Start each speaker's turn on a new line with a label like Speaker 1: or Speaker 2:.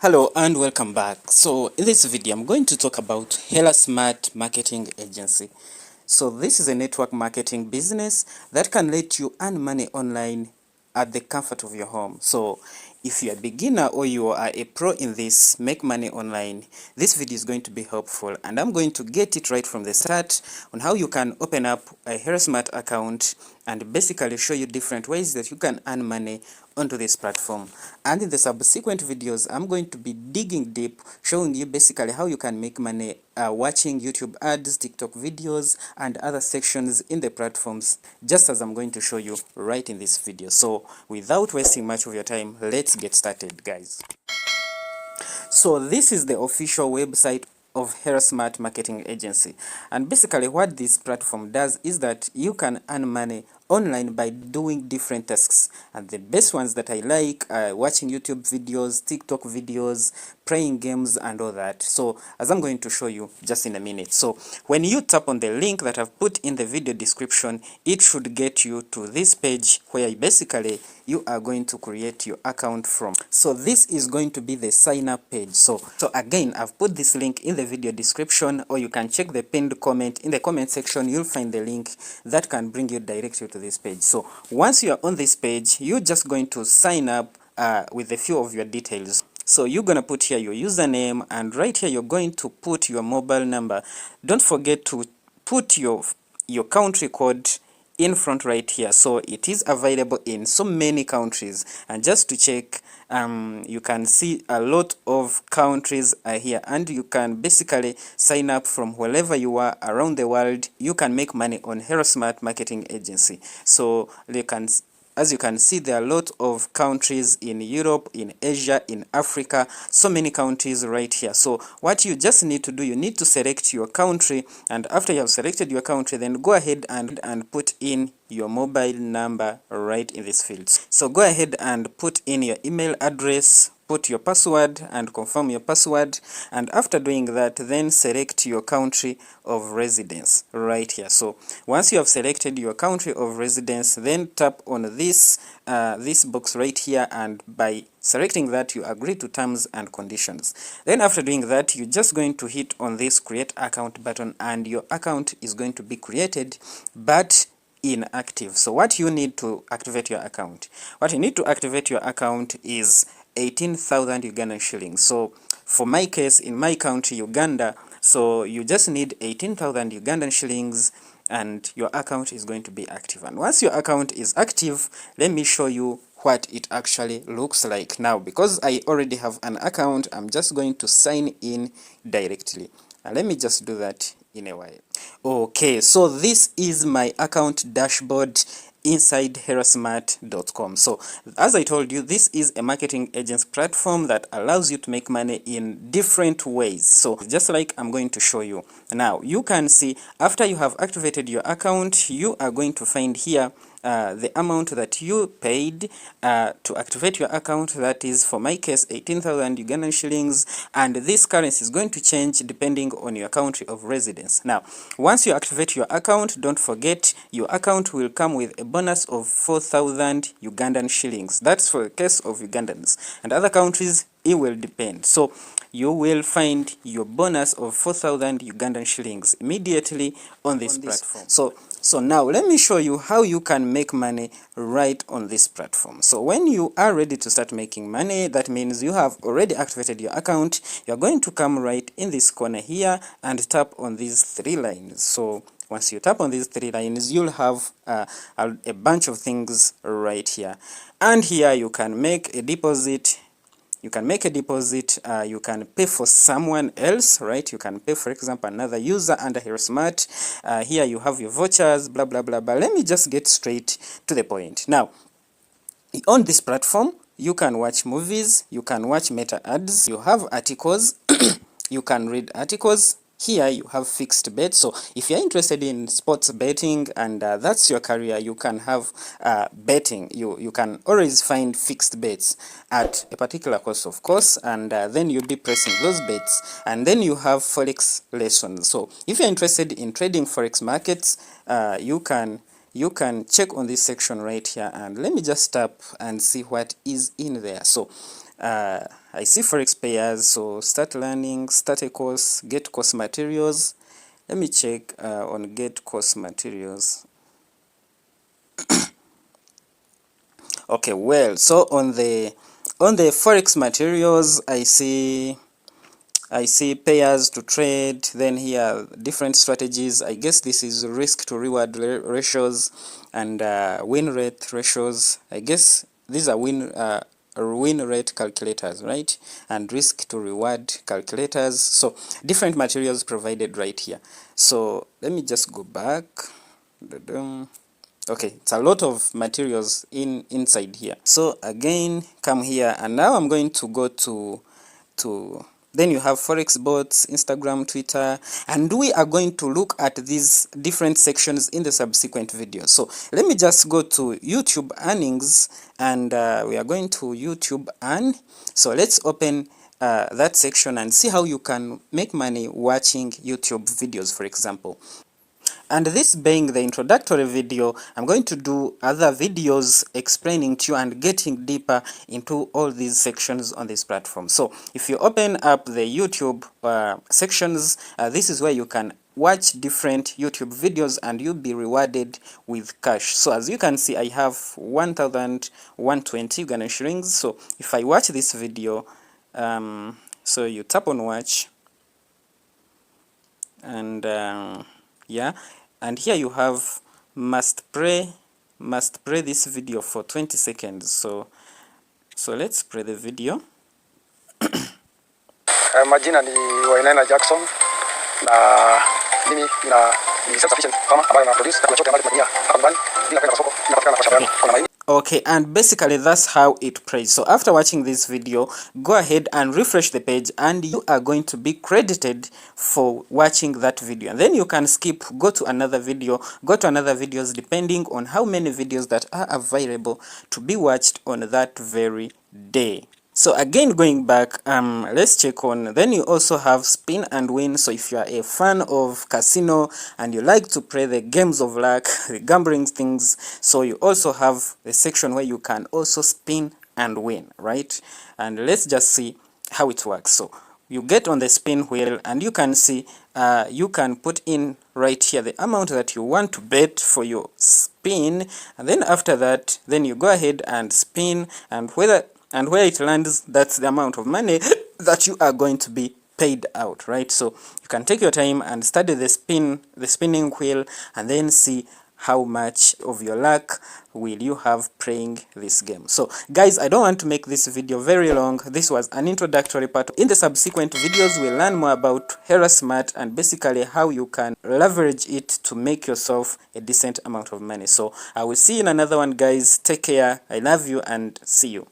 Speaker 1: Hello and welcome back. So in this video I'm going to talk about helasmart marketing agency. So this is a network marketing business that can let you earn money online at the comfort of your home. So if you're a beginner or you are a pro in this, make money online, this video is going to be helpful, and I'm going to get it right from the start on how you can open up a helasmart account and basically show you different ways that you can earn money onto this platform. And in the subsequent videos I'm going to be digging deep, showing you basically how you can make money watching YouTube ads, TikTok videos and other sections in the platforms, just as I'm going to show you right in this video. So without wasting much of your time, let's get started, guys. So this is the official website of helasmart marketing agency, and basically what this platform does is that you can earn money online by doing different tasks, and the best ones that I like are watching YouTube videos, TikTok videos, playing games and all that. So as I'm going to show you just in a minute. So when you tap on the link that I've put in the video description, it should get you to this page where basically you are going to create your account from. So this is going to be the sign up page. So again, I've put this link in the video description, or you can check the pinned comment in the comment section. You'll find the link that can bring you directly to this page. So once you are on this page, you're just going to sign up with a few of your details. So you're gonna put here your username, and right here you're going to put your mobile number. Don't forget to put your country code in front right here. So it is available in so many countries, and just to check, you can see a lot of countries are here, and you can basically sign up from wherever you are around the world. You can make money on helasmart marketing agency. So you can, as you can see, there are a lot of countries in Europe, in Asia, in Africa, so many countries right here. So what you just need to do, you need to select your country, and after you have selected your country, then go ahead and put in your mobile number right in this field. So go ahead and put in your email address, put your password and confirm your password, and after doing that, then select your country of residence right here. So once you have selected your country of residence, then tap on this this box right here, and by selecting that, you agree to terms and conditions. Then after doing that, you're just going to hit on this create account button, and your account is going to be created but inactive. So what you need to activate your account, what you need to activate your account is 18,000 Ugandan shillings. So for my case, in my country Uganda, so you just need 18,000 Ugandan shillings and your account is going to be active. And once your account is active, let me show you what it actually looks like. Now, because I already have an account, I'm just going to sign in directly. And let me just do that in a while. Okay, so this is my account dashboard inside helasmart.com. So as I told you, this is a marketing agents platform that allows you to make money in different ways. So just like I'm going to show you now, you can see after you have activated your account, you are going to find here the amount that you paid to activate your account. That is, for my case, 18,000 Ugandan shillings, and this currency is going to change depending on your country of residence. Now, once you activate your account, don't forget your account will come with a bonus of 4,000 Ugandan shillings. That's for the case of Ugandans, and other countries it will depend. So you will find your bonus of 4,000 Ugandan shillings immediately on this platform. So now let me show you how you can make money right on this platform. So when you are ready to start making money, that means you have already activated your account. You're going to come right in this corner here and tap on these three lines. So once you tap on these three lines, you'll have a bunch of things right here. And here you can make a deposit. You can make a deposit, you can pay for someone else, right? You can pay, for example, another user under helasmart. Here you have your vouchers, blah, blah, blah, blah. Let me just get straight to the point. Now, on this platform, you can watch movies, you can watch meta ads, you have articles, you can read articles. Here you have fixed bets. So if you're interested in sports betting and that's your career, you can have betting. You can always find fixed bets at a particular cost, of course, and then you'll be pressing those bets. And then you have forex lessons. So if you're interested in trading forex markets, you can check on this section right here, and let me just tap and see what is in there. So I see forex payers, so start learning, start a course, get course materials. Let me check on get course materials. Okay, well, so on the forex materials, I see payers to trade. Then here different strategies. I guess this is risk to reward ratios and win rate ratios. I guess these are win rate calculators, right? And risk to reward calculators. So different materials provided right here. So let me just go back. Okay, it's a lot of materials inside here. So again, come here, and now I'm going to go to then you have forex bots, Instagram, Twitter, and we are going to look at these different sections in the subsequent video. So let me just go to YouTube earnings, and we are going to YouTube earn. So let's open that section and see how you can make money watching YouTube videos, for example. And this being the introductory video, I'm going to do other videos explaining to you and getting deeper into all these sections on this platform. So if you open up the YouTube sections, this is where you can watch different YouTube videos and you'll be rewarded with cash. So as you can see, I have 1,120 Ghana shillings. So if I watch this video, so you tap on watch, and yeah, and here you have must play this video for 20 seconds. So let's play the video.
Speaker 2: Majina ni Wainaina Jackson na mimi ni self-sufficient farmer ambaye na produce chakula chote ambacho tunatumia hapa nyumbani bila kwenda masoko, inapatikana kwa shamba yangu. Kuna mahindi.
Speaker 1: Okay, and basically that's how it plays. So after watching this video, go ahead and refresh the page and you are going to be credited for watching that video. And then you can skip, go to another video, go to another videos depending on how many videos that are available to be watched on that very day. So again, going back, let's check on, then you also have spin and win. So if you are a fan of casino and you like to play the games of luck, the gambling things, so you also have a section where you can also spin and win, right? And let's just see how it works. So you get on the spin wheel and you can see you can put in right here the amount that you want to bet for your spin, and then after that, then you go ahead and spin, and where it lands, that's the amount of money that you are going to be paid out, right? So you can take your time and study the spinning wheel, and then see how much of your luck will you have playing this game. So guys, I don't want to make this video very long. This was an introductory part. In the subsequent videos, we'll learn more about helasmart and basically how you can leverage it to make yourself a decent amount of money. So I will see you in another one, guys. Take care. I love you and see you.